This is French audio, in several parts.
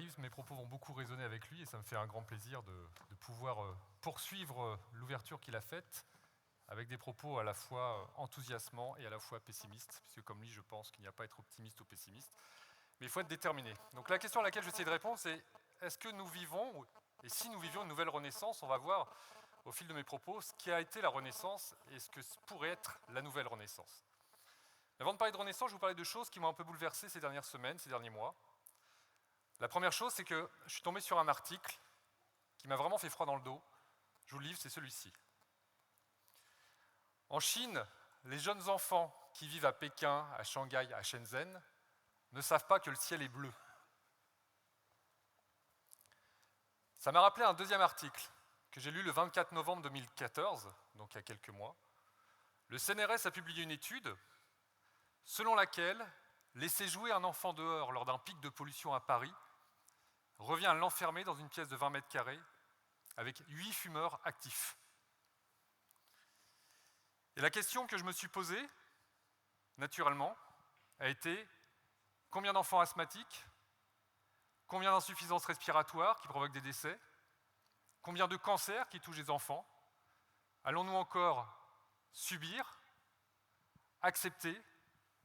Reeves, mes propos vont beaucoup résonner avec lui et ça me fait un grand plaisir de pouvoir poursuivre l'ouverture qu'il a faite avec des propos à la fois enthousiasmants et à la fois pessimistes, puisque comme lui, je pense qu'il n'y a pas à être optimiste ou pessimiste, mais il faut être déterminé. Donc la question à laquelle je vais essayer de répondre, c'est est-ce que nous vivons, et si nous vivions une nouvelle renaissance, on va voir au fil de mes propos ce qui a été la renaissance et ce que pourrait être la nouvelle renaissance. Mais avant de parler de renaissance, je vais vous parler de choses qui m'ont un peu bouleversé ces dernières semaines, ces derniers mois. La première chose, c'est que je suis tombé sur un article qui m'a vraiment fait froid dans le dos. Je vous le livre, c'est celui-ci. En Chine, les jeunes enfants qui vivent à Pékin, à Shanghai, à Shenzhen, ne savent pas que le ciel est bleu. Ça m'a rappelé un deuxième article que j'ai lu le 24 novembre 2014, donc il y a quelques mois. Le CNRS a publié une étude selon laquelle laisser jouer un enfant dehors lors d'un pic de pollution à Paris revient à l'enfermer dans une pièce de 20 mètres carrés avec 8 fumeurs actifs. Et la question que je me suis posée, naturellement, a été combien d'enfants asthmatiques, combien d'insuffisances respiratoires qui provoquent des décès, combien de cancers qui touchent les enfants, allons-nous encore subir, accepter,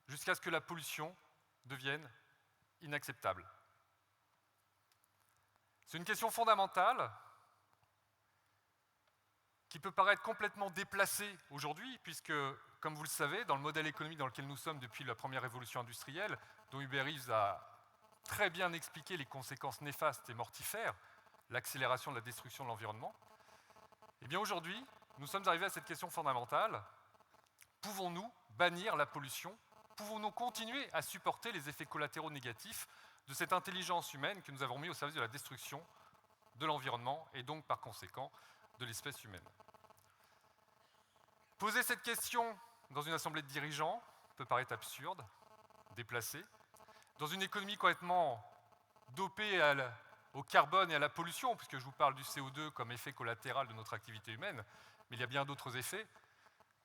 jusqu'à ce que la pollution devienne inacceptable? C'est une question fondamentale qui peut paraître complètement déplacée aujourd'hui, puisque, comme vous le savez, dans le modèle économique dans lequel nous sommes depuis la première révolution industrielle, dont Hubert Reeves a très bien expliqué les conséquences néfastes et mortifères, l'accélération de la destruction de l'environnement, eh bien aujourd'hui, nous sommes arrivés à cette question fondamentale. Pouvons-nous bannir la pollution? Pouvons-nous continuer à supporter les effets collatéraux négatifs de cette intelligence humaine que nous avons mis au service de la destruction de l'environnement et donc, par conséquent, de l'espèce humaine? Poser cette question dans une assemblée de dirigeants peut paraître absurde, déplacé. Dans une économie complètement dopée au carbone et à la pollution, puisque je vous parle du CO2 comme effet collatéral de notre activité humaine, mais il y a bien d'autres effets,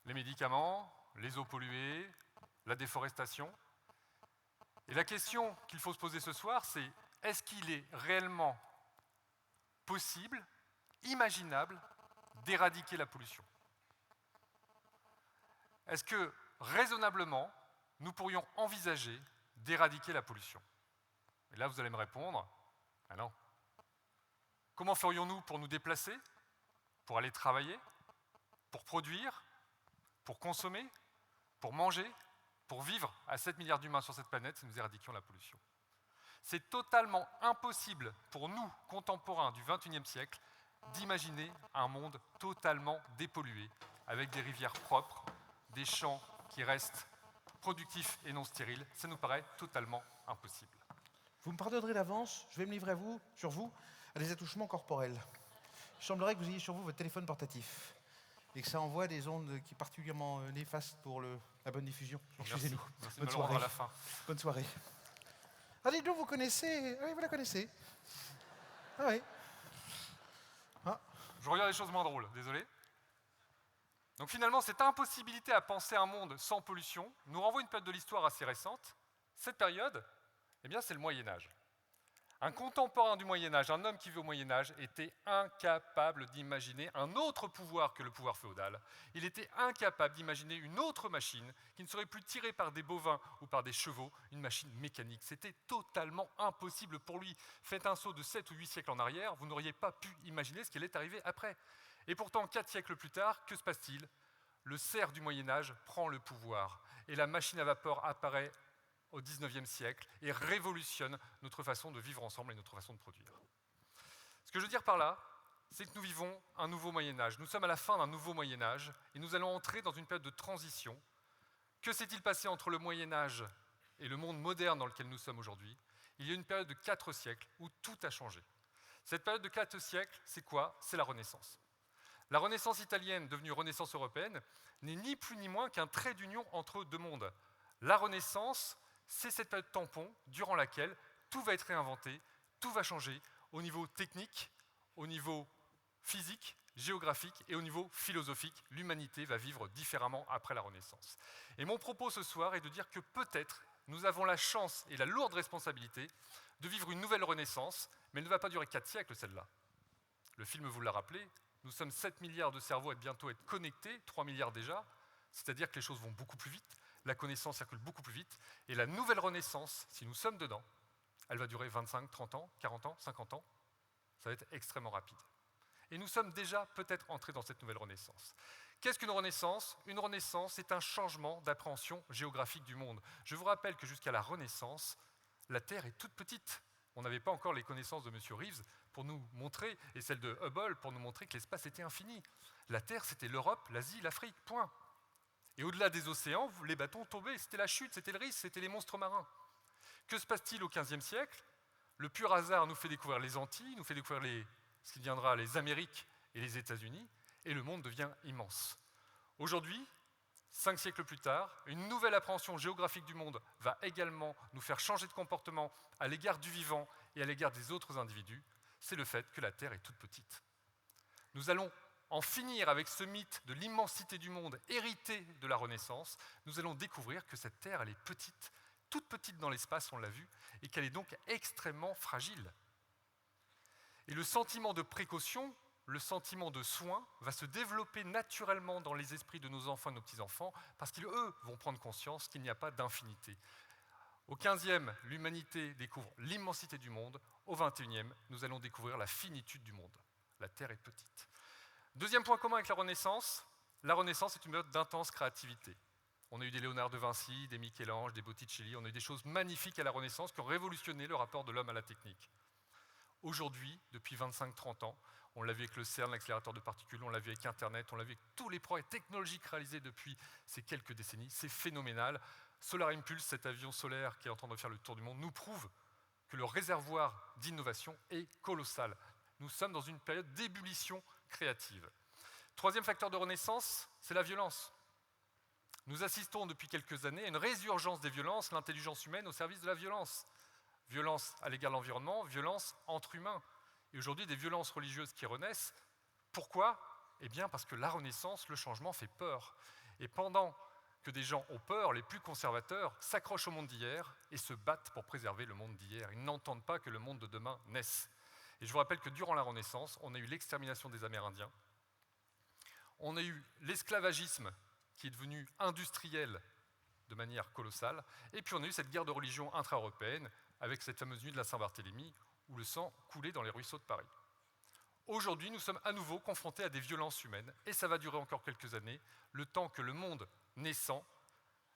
les médicaments, les eaux polluées, la déforestation. Et la question qu'il faut se poser ce soir, c'est est-ce qu'il est réellement possible, imaginable, d'éradiquer la pollution? Est-ce que, raisonnablement, nous pourrions envisager d'éradiquer la pollution? Et là, vous allez me répondre, ah non. Comment ferions-nous pour nous déplacer, pour aller travailler, pour produire, pour consommer, pour manger, pour vivre à 7 milliards d'humains sur cette planète si nous éradiquions la pollution? C'est totalement impossible pour nous, contemporains du XXIe siècle, d'imaginer un monde totalement dépollué, avec des rivières propres, des champs qui restent productifs et non stériles. Ça nous paraît totalement impossible. Vous me pardonnerez d'avance, je vais me livrer sur vous, à des attouchements corporels. Il semblerait que vous ayez sur vous votre téléphone portatif et que ça envoie des ondes qui sont particulièrement néfastes pour la bonne diffusion. Excusez-nous. Merci Bonne de me le soirée. rendre à la fin. Bonne soirée. Ah, dites donc, vous connaissez... Oui, vous la connaissez. Ah oui. Ah. Je regarde les choses moins drôles, désolé. Donc finalement, cette impossibilité à penser un monde sans pollution nous renvoie à une période de l'histoire assez récente. Cette période, eh bien, c'est le Moyen-Âge. Un contemporain du Moyen-Âge, un homme qui vit au Moyen-Âge, était incapable d'imaginer un autre pouvoir que le pouvoir féodal. Il était incapable d'imaginer une autre machine qui ne serait plus tirée par des bovins ou par des chevaux, une machine mécanique. C'était totalement impossible pour lui. Faites un saut de 7 ou 8 siècles en arrière, vous n'auriez pas pu imaginer ce qui allait arriver après. Et pourtant, 4 siècles plus tard, que se passe-t-il? Le cerf du Moyen-Âge prend le pouvoir et la machine à vapeur apparaît au XIXe siècle et révolutionne notre façon de vivre ensemble et notre façon de produire. Ce que je veux dire par là, c'est que nous vivons un nouveau Moyen-Âge. Nous sommes à la fin d'un nouveau Moyen-Âge et nous allons entrer dans une période de transition. Que s'est-il passé entre le Moyen-Âge et le monde moderne dans lequel nous sommes aujourd'hui? Il y a une période de 4 siècles où tout a changé. Cette période de 4 siècles, c'est quoi? C'est la Renaissance. La Renaissance italienne, devenue Renaissance européenne, n'est ni plus ni moins qu'un trait d'union entre deux mondes. La Renaissance, c'est cette période tampon durant laquelle tout va être réinventé, tout va changer au niveau technique, au niveau physique, géographique et au niveau philosophique. L'humanité va vivre différemment après la Renaissance. Et mon propos ce soir est de dire que peut-être nous avons la chance et la lourde responsabilité de vivre une nouvelle renaissance, mais elle ne va pas durer 4 siècles, celle-là. Le film vous l'a rappelé, nous sommes 7 milliards de cerveaux à bientôt être connectés, 3 milliards déjà, c'est-à-dire que les choses vont beaucoup plus vite, la connaissance circule beaucoup plus vite, et la nouvelle renaissance, si nous sommes dedans, elle va durer 25, 30 ans, 40 ans, 50 ans, ça va être extrêmement rapide. Et nous sommes déjà peut-être entrés dans cette nouvelle renaissance. Qu'est-ce qu'une renaissance? Une renaissance, c'est un changement d'appréhension géographique du monde. Je vous rappelle que jusqu'à la Renaissance, la Terre est toute petite. On n'avait pas encore les connaissances de M. Reeves pour nous montrer, et celles de Hubble pour nous montrer que l'espace était infini. La Terre, c'était l'Europe, l'Asie, l'Afrique, point. Et au-delà des océans, les bâtons tombaient, c'était la chute, c'était le risque, c'était les monstres marins. Que se passe-t-il au XVe siècle? Le pur hasard nous fait découvrir les Antilles, nous fait découvrir ce qui deviendra les Amériques et les États-Unis, et le monde devient immense. Aujourd'hui, 5 siècles plus tard, une nouvelle appréhension géographique du monde va également nous faire changer de comportement à l'égard du vivant et à l'égard des autres individus, c'est le fait que la Terre est toute petite. Nous allons en finir avec ce mythe de l'immensité du monde hérité de la Renaissance. Nous allons découvrir que cette Terre, elle est petite, toute petite dans l'espace, on l'a vu, et qu'elle est donc extrêmement fragile. Et le sentiment de précaution, le sentiment de soin va se développer naturellement dans les esprits de nos enfants et nos petits-enfants parce qu'ils, eux, vont prendre conscience qu'il n'y a pas d'infinité. Au XVe, l'humanité découvre l'immensité du monde. Au XXIe, nous allons découvrir la finitude du monde. La Terre est petite. Deuxième point commun avec la Renaissance est une période d'intense créativité. On a eu des Léonard de Vinci, des Michel-Ange, des Botticelli, on a eu des choses magnifiques à la Renaissance qui ont révolutionné le rapport de l'homme à la technique. Aujourd'hui, depuis 25-30 ans, on l'a vu avec le CERN, l'accélérateur de particules, on l'a vu avec Internet, on l'a vu avec tous les progrès technologiques réalisés depuis ces quelques décennies. C'est phénoménal. Solar Impulse, cet avion solaire qui est en train de faire le tour du monde, nous prouve que le réservoir d'innovation est colossal. Nous sommes dans une période d'ébullition créative. Troisième facteur de renaissance, c'est la violence. Nous assistons depuis quelques années à une résurgence des violences, l'intelligence humaine au service de la violence. Violence à l'égard de l'environnement, violence entre humains. Et aujourd'hui, des violences religieuses qui renaissent. Pourquoi? Eh bien, parce que la Renaissance, le changement fait peur. Et pendant que des gens ont peur, les plus conservateurs s'accrochent au monde d'hier et se battent pour préserver le monde d'hier. Ils n'entendent pas que le monde de demain naisse. Et je vous rappelle que durant la Renaissance, on a eu l'extermination des Amérindiens. On a eu l'esclavagisme qui est devenu industriel de manière colossale. Et puis on a eu cette guerre de religion intra-européenne avec cette fameuse nuit de la Saint-Barthélemy où le sang coulait dans les ruisseaux de Paris. Aujourd'hui, nous sommes à nouveau confrontés à des violences humaines et ça va durer encore quelques années, le temps que le monde naissant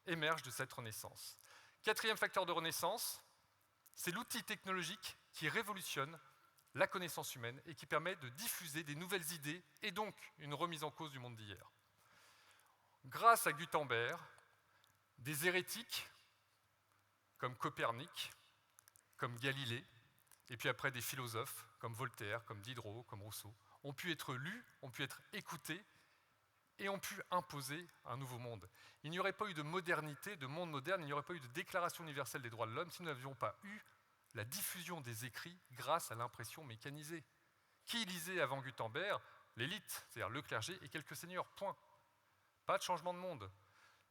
émerge de cette renaissance. Quatrième facteur de renaissance, c'est l'outil technologique qui révolutionne la connaissance humaine et qui permet de diffuser des nouvelles idées et donc une remise en cause du monde d'hier. Grâce à Gutenberg, des hérétiques comme Copernic, comme Galilée, et puis après des philosophes comme Voltaire, comme Diderot, comme Rousseau, ont pu être lus, ont pu être écoutés et ont pu imposer un nouveau monde. Il n'y aurait pas eu de modernité, de monde moderne, il n'y aurait pas eu de déclaration universelle des droits de l'homme si nous n'avions pas eu la diffusion des écrits grâce à l'impression mécanisée. Qui lisait avant Gutenberg? L'élite, c'est-à-dire le clergé et quelques seigneurs, point. Pas de changement de monde.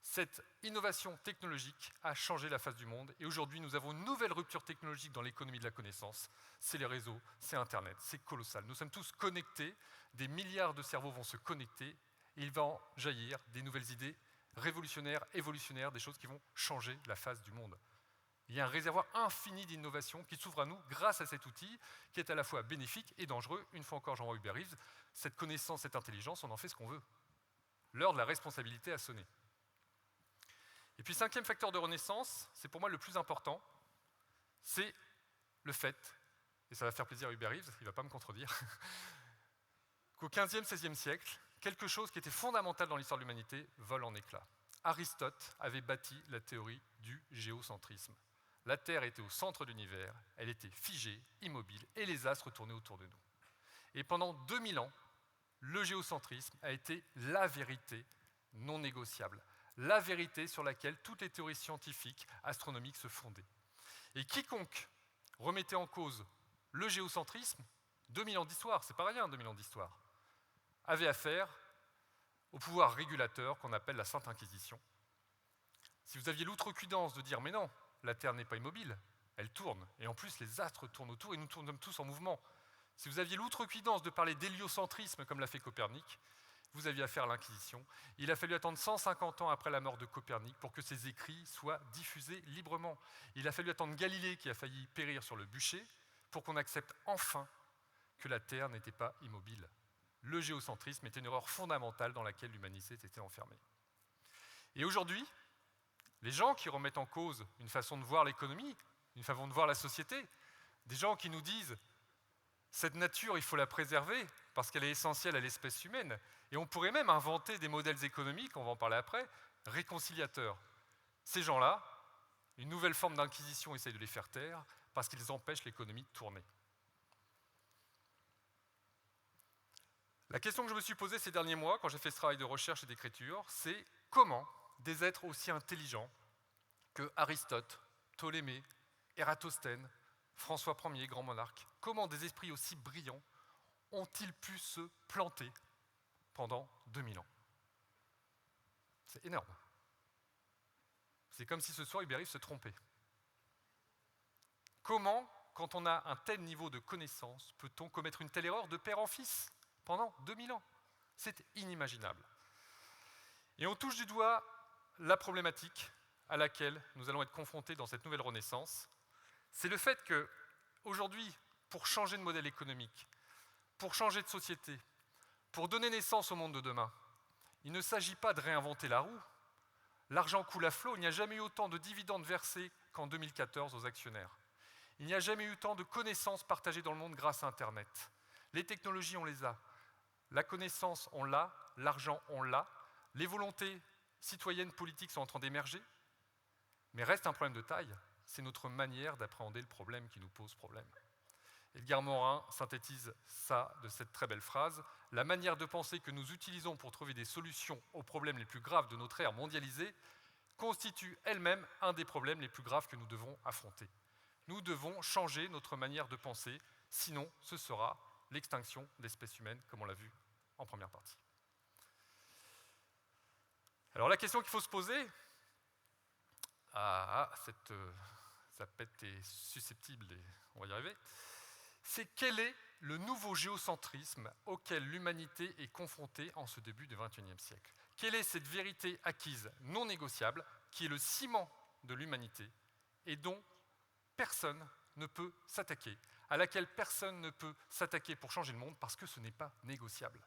Cette innovation technologique a changé la face du monde et aujourd'hui nous avons une nouvelle rupture technologique dans l'économie de la connaissance. C'est les réseaux, c'est Internet, c'est colossal. Nous sommes tous connectés, des milliards de cerveaux vont se connecter et il va en jaillir des nouvelles idées révolutionnaires, évolutionnaires, des choses qui vont changer la face du monde. Il y a un réservoir infini d'innovation qui s'ouvre à nous grâce à cet outil qui est à la fois bénéfique et dangereux. Une fois encore, Jean-Hubert Reeves, cette connaissance, cette intelligence, on en fait ce qu'on veut. L'heure de la responsabilité a sonné. Et puis, cinquième facteur de renaissance, c'est pour moi le plus important, c'est le fait, et ça va faire plaisir à Hubert Reeves, il ne va pas me contredire, qu'au XVe, XVIe siècle, quelque chose qui était fondamental dans l'histoire de l'humanité vole en éclats. Aristote avait bâti la théorie du géocentrisme. La Terre était au centre de l'univers, elle était figée, immobile, et les astres tournaient autour de nous. Et pendant 2000 ans, le géocentrisme a été la vérité non négociable, la vérité sur laquelle toutes les théories scientifiques, astronomiques se fondaient. Et quiconque remettait en cause le géocentrisme, 2000 ans d'histoire, c'est pas rien 2000 ans d'histoire, avait affaire au pouvoir régulateur qu'on appelle la Sainte Inquisition. Si vous aviez l'outrecuidance de dire « mais non, la Terre n'est pas immobile, elle tourne. Et en plus, les astres tournent autour et nous tournons tous en mouvement. Si vous aviez l'outrecuidance de parler d'héliocentrisme comme l'a fait Copernic, vous aviez affaire à l'Inquisition. Il a fallu attendre 150 ans après la mort de Copernic pour que ses écrits soient diffusés librement. Il a fallu attendre Galilée, qui a failli périr sur le bûcher, pour qu'on accepte enfin que la Terre n'était pas immobile. Le géocentrisme était une erreur fondamentale dans laquelle l'humanité était enfermée. Et aujourd'hui, les gens qui remettent en cause une façon de voir l'économie, une façon de voir la société, des gens qui nous disent « cette nature, il faut la préserver parce qu'elle est essentielle à l'espèce humaine », et on pourrait même inventer des modèles économiques, on va en parler après, réconciliateurs. Ces gens-là, une nouvelle forme d'inquisition essaye de les faire taire parce qu'ils empêchent l'économie de tourner. La question que je me suis posée ces derniers mois, quand j'ai fait ce travail de recherche et d'écriture, c'est comment des êtres aussi intelligents que Aristote, Ptolémée, Ératosthène, François Ier, grand monarque, comment des esprits aussi brillants ont-ils pu se planter pendant 2000 ans? C'est énorme. C'est comme si ce soir Hubert Reeves se trompait. Comment, quand on a un tel niveau de connaissance, peut-on commettre une telle erreur de père en fils pendant 2000 ans? C'est inimaginable. Et on touche du doigt la problématique à laquelle nous allons être confrontés dans cette nouvelle renaissance. C'est le fait que, aujourd'hui, pour changer de modèle économique, pour changer de société, pour donner naissance au monde de demain, il ne s'agit pas de réinventer la roue. L'argent coule à flot, il n'y a jamais eu autant de dividendes versés qu'en 2014 aux actionnaires. Il n'y a jamais eu autant de connaissances partagées dans le monde grâce à Internet. Les technologies, on les a. La connaissance, on l'a. L'argent, on l'a. Les volontés citoyennes, politiques sont en train d'émerger. Mais reste un problème de taille, c'est notre manière d'appréhender le problème qui nous pose problème. Edgar Morin synthétise ça de cette très belle phrase. La manière de penser que nous utilisons pour trouver des solutions aux problèmes les plus graves de notre ère mondialisée constitue elle-même un des problèmes les plus graves que nous devons affronter. Nous devons changer notre manière de penser, sinon ce sera l'extinction de l'espèce humaine, comme on l'a vu en première partie. Alors la question qu'il faut se poser, ça pète est susceptible, on va y arriver, c'est quel est le nouveau géocentrisme auquel l'humanité est confrontée en ce début du XXIe siècle? Quelle est cette vérité acquise non négociable qui est le ciment de l'humanité et dont personne ne peut s'attaquer, à laquelle personne ne peut s'attaquer pour changer le monde parce que ce n'est pas négociable?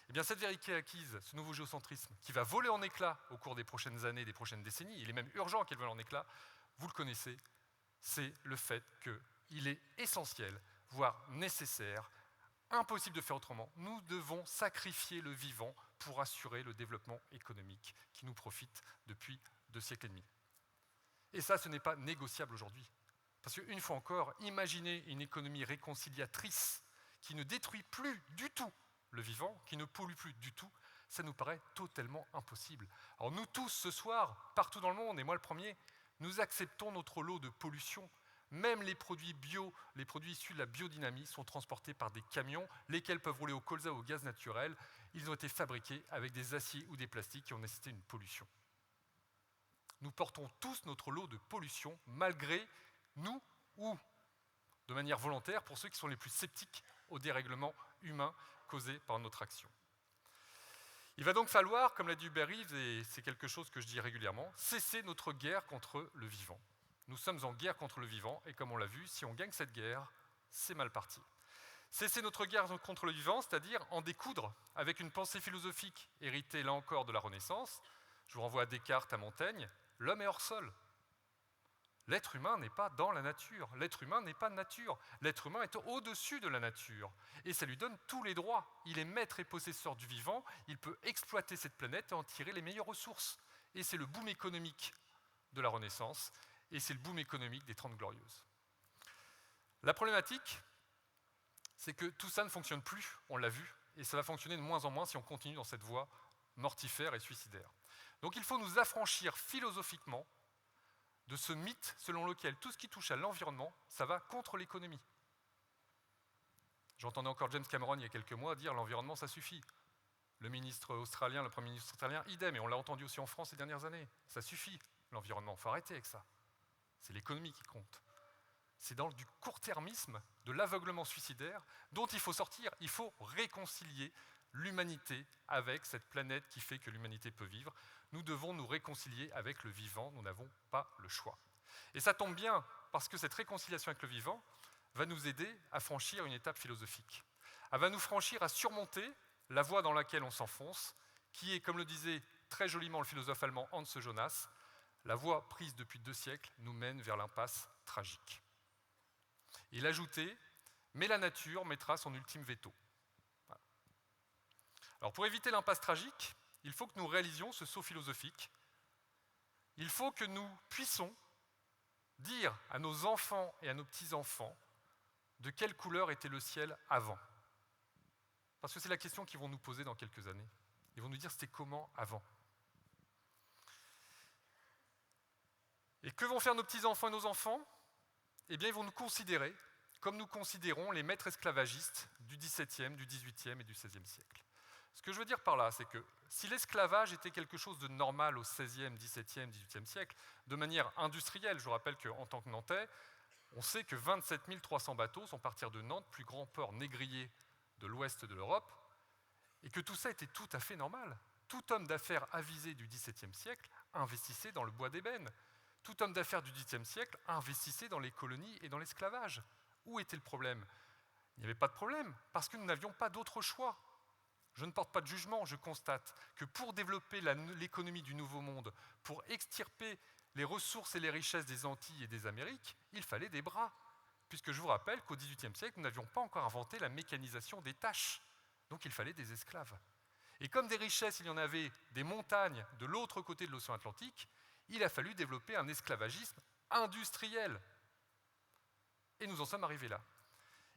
Eh bien, cette vérité acquise, ce nouveau géocentrisme qui va voler en éclats au cours des prochaines années, des prochaines décennies, il est même urgent qu'il vole en éclats, vous le connaissez, c'est le fait qu'il est essentiel, voire nécessaire, impossible de faire autrement. Nous devons sacrifier le vivant pour assurer le développement économique qui nous profite depuis 2 siècles et demi. Et ça, ce n'est pas négociable aujourd'hui. Parce qu'une fois encore, imaginez une économie réconciliatrice qui ne détruit plus du tout le vivant, qui ne pollue plus du tout, ça nous paraît totalement impossible. Alors nous tous, ce soir, partout dans le monde, et moi le premier, nous acceptons notre lot de pollution. Même les produits bio, les produits issus de la biodynamie sont transportés par des camions, lesquels peuvent rouler au colza ou au gaz naturel. Ils ont été fabriqués avec des aciers ou des plastiques qui ont nécessité une pollution. Nous portons tous notre lot de pollution, malgré nous ou de manière volontaire pour ceux qui sont les plus sceptiques au dérèglement humain causé par notre action. Il va donc falloir, comme l'a dit Hubert Reeves, et c'est quelque chose que je dis régulièrement, cesser notre guerre contre le vivant. Nous sommes en guerre contre le vivant, et comme on l'a vu, si on gagne cette guerre, c'est mal parti. Cesser notre guerre contre le vivant, c'est-à-dire en découdre avec une pensée philosophique héritée là encore de la Renaissance. Je vous renvoie à Descartes, à Montaigne, l'homme est hors sol. L'être humain n'est pas dans la nature, l'être humain n'est pas nature, l'être humain est au-dessus de la nature, et ça lui donne tous les droits. Il est maître et possesseur du vivant, il peut exploiter cette planète et en tirer les meilleures ressources. Et c'est le boom économique de la Renaissance, et c'est le boom économique des 30 Glorieuses. La problématique, c'est que tout ça ne fonctionne plus, on l'a vu, et ça va fonctionner de moins en moins si on continue dans cette voie mortifère et suicidaire. Donc il faut nous affranchir philosophiquement de ce mythe selon lequel tout ce qui touche à l'environnement, ça va contre l'économie. J'entendais encore James Cameron il y a quelques mois dire « l'environnement, ça suffit ». Le ministre australien, le Premier ministre australien, idem, et on l'a entendu aussi en France ces dernières années. Ça suffit, l'environnement, il faut arrêter avec ça. c'est l'économie qui compte. C'est dans du court-termisme, de l'aveuglement suicidaire, dont il faut sortir. Il faut réconcilier l'humanité avec cette planète qui fait que l'humanité peut vivre. Nous devons nous réconcilier avec le vivant, nous n'avons pas le choix. Et ça tombe bien, parce que cette réconciliation avec le vivant va nous aider à franchir une étape philosophique. Elle va nous franchir à surmonter la voie dans laquelle on s'enfonce, qui est, comme le disait très joliment le philosophe allemand Hans Jonas, la voie prise depuis 2 siècles nous mène vers l'impasse tragique. Il ajoutait, mais la nature mettra son ultime veto. Voilà. Alors pour éviter l'impasse tragique, il faut que nous réalisions ce saut philosophique. Il faut que nous puissions dire à nos enfants et à nos petits-enfants de quelle couleur était le ciel avant. Parce que c'est la question qu'ils vont nous poser dans quelques années. Ils vont nous dire c'était comment avant. Et que vont faire nos petits-enfants et nos enfants? Eh bien, ils vont nous considérer comme nous considérons les maîtres esclavagistes du XVIIe, du XVIIIe et du XVIe siècle. Ce que je veux dire par là, c'est que si l'esclavage était quelque chose de normal au XVIe, XVIIe, XVIIIe siècle, de manière industrielle, je vous rappelle qu'en tant que Nantais, on sait que 27 300 bateaux sont partis de Nantes, plus grand port négrier de l'ouest de l'Europe, et que tout ça était tout à fait normal. Tout homme d'affaires avisé du XVIIe siècle investissait dans le bois d'ébène. Tout homme d'affaires du XVIIIe siècle investissait dans les colonies et dans l'esclavage. Où était le problème? Il n'y avait pas de problème, parce que nous n'avions pas d'autre choix. Je ne porte pas de jugement, je constate que pour développer l'économie du Nouveau Monde, pour extirper les ressources et les richesses des Antilles et des Amériques, il fallait des bras. Puisque je vous rappelle qu'au XVIIIe siècle, nous n'avions pas encore inventé la mécanisation des tâches. Donc il fallait des esclaves. Et comme des richesses, il y en avait des montagnes de l'autre côté de l'océan Atlantique, il a fallu développer un esclavagisme industriel. Et nous en sommes arrivés là.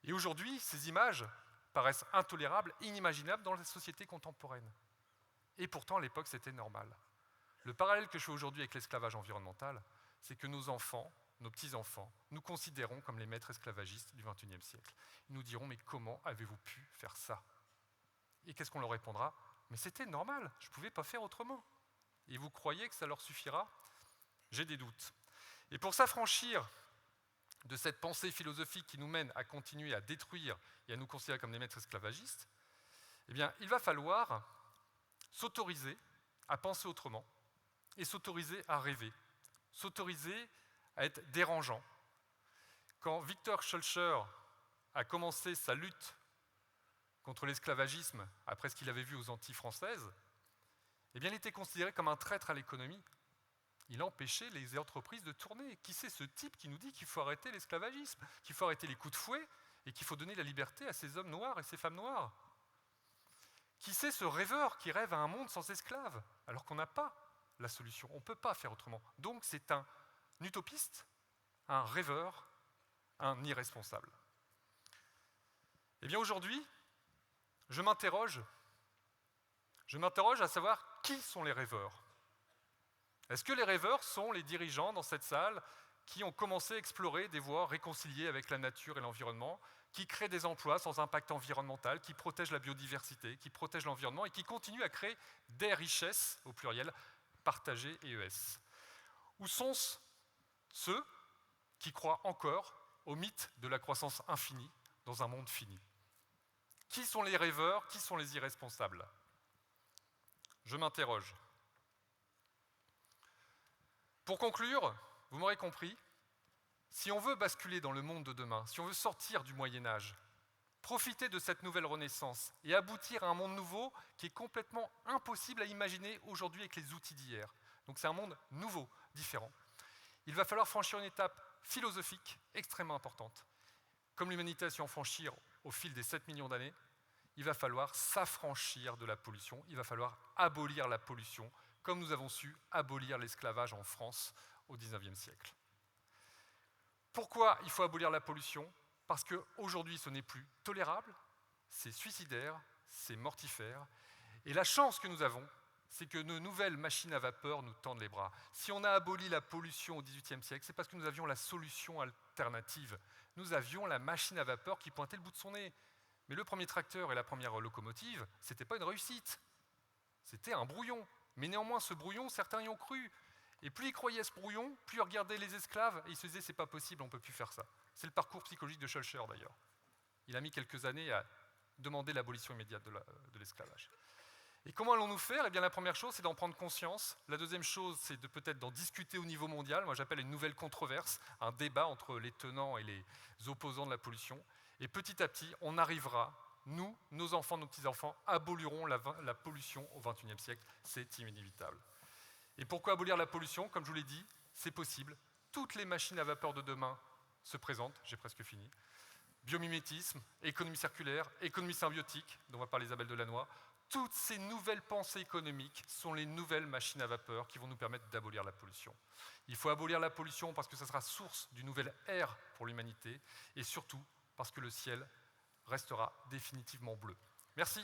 Et aujourd'hui, ces images paraissent intolérables, inimaginables dans la société contemporaine. Et pourtant, à l'époque, c'était normal. Le parallèle que je fais aujourd'hui avec l'esclavage environnemental, c'est que nos enfants, nos petits-enfants, nous considérons comme les maîtres esclavagistes du XXIe siècle. Ils nous diront, mais comment avez-vous pu faire ça? Et qu'est-ce qu'on leur répondra? Mais c'était normal, je ne pouvais pas faire autrement. Et vous croyez que ça leur suffira? J'ai des doutes. Et pour s'affranchir de cette pensée philosophique qui nous mène à continuer à détruire et à nous considérer comme des maîtres esclavagistes, eh bien, il va falloir s'autoriser à penser autrement et s'autoriser à rêver, s'autoriser à être dérangeant. Quand Victor Schœlcher a commencé sa lutte contre l'esclavagisme après ce qu'il avait vu aux Antilles françaises, eh bien, il était considéré comme un traître à l'économie. Il empêchait les entreprises de tourner. Qui c'est ce type qui nous dit qu'il faut arrêter l'esclavagisme, qu'il faut arrêter les coups de fouet et qu'il faut donner la liberté à ces hommes noirs et ces femmes noires? Qui c'est ce rêveur qui rêve à un monde sans esclaves alors qu'on n'a pas la solution? On ne peut pas faire autrement. Donc c'est un utopiste, un rêveur, un irresponsable. Eh bien aujourd'hui, je m'interroge à savoir qui sont les rêveurs. Est-ce que les rêveurs sont les dirigeants dans cette salle qui ont commencé à explorer des voies réconciliées avec la nature et l'environnement, qui créent des emplois sans impact environnemental, qui protègent la biodiversité, qui protègent l'environnement et qui continuent à créer des richesses, au pluriel, partagées et ES? Où sont ceux qui croient encore au mythe de la croissance infinie dans un monde fini? Qui sont les rêveurs? Qui sont les irresponsables? Je m'interroge. Pour conclure, vous m'aurez compris, si on veut basculer dans le monde de demain, si on veut sortir du Moyen-Âge, profiter de cette nouvelle renaissance et aboutir à un monde nouveau qui est complètement impossible à imaginer aujourd'hui avec les outils d'hier. Donc c'est un monde nouveau, différent. Il va falloir franchir une étape philosophique extrêmement importante. Comme l'humanité a su en franchir au fil des 7 millions d'années, il va falloir s'affranchir de la pollution, il va falloir abolir la pollution, comme nous avons su abolir l'esclavage en France au XIXe siècle. Pourquoi il faut abolir la pollution? Parce qu'aujourd'hui, ce n'est plus tolérable, c'est suicidaire, c'est mortifère. Et la chance que nous avons, c'est que nos nouvelles machines à vapeur nous tendent les bras. Si on a aboli la pollution au XVIIIe siècle, c'est parce que nous avions la solution alternative. Nous avions la machine à vapeur qui pointait le bout de son nez. Mais le premier tracteur et la première locomotive, ce n'était pas une réussite. C'était un brouillon. Mais néanmoins, ce brouillon, certains y ont cru. Et plus il croyait à ce brouillon, plus il regardait les esclaves et il se disait c'est pas possible, on ne peut plus faire ça. C'est le parcours psychologique de Schulcher d'ailleurs. Il a mis quelques années à demander l'abolition immédiate de l'esclavage. Et comment allons-nous faire? Eh bien, la première chose, c'est d'en prendre conscience. La deuxième chose, c'est de peut-être d'en discuter au niveau mondial. Moi, j'appelle une nouvelle controverse, un débat entre les tenants et les opposants de la pollution. Et petit à petit, on arrivera, nous, nos enfants, nos petits-enfants, aboliront la pollution au XXIe siècle. C'est inévitable. Et pourquoi abolir la pollution? Comme je vous l'ai dit, c'est possible. Toutes les machines à vapeur de demain se présentent, j'ai presque fini. Biomimétisme, économie circulaire, économie symbiotique, dont va parler Isabelle Delannoy. Toutes ces nouvelles pensées économiques sont les nouvelles machines à vapeur qui vont nous permettre d'abolir la pollution. Il faut abolir la pollution parce que ça sera source d'une nouvelle ère pour l'humanité et surtout parce que le ciel restera définitivement bleu. Merci.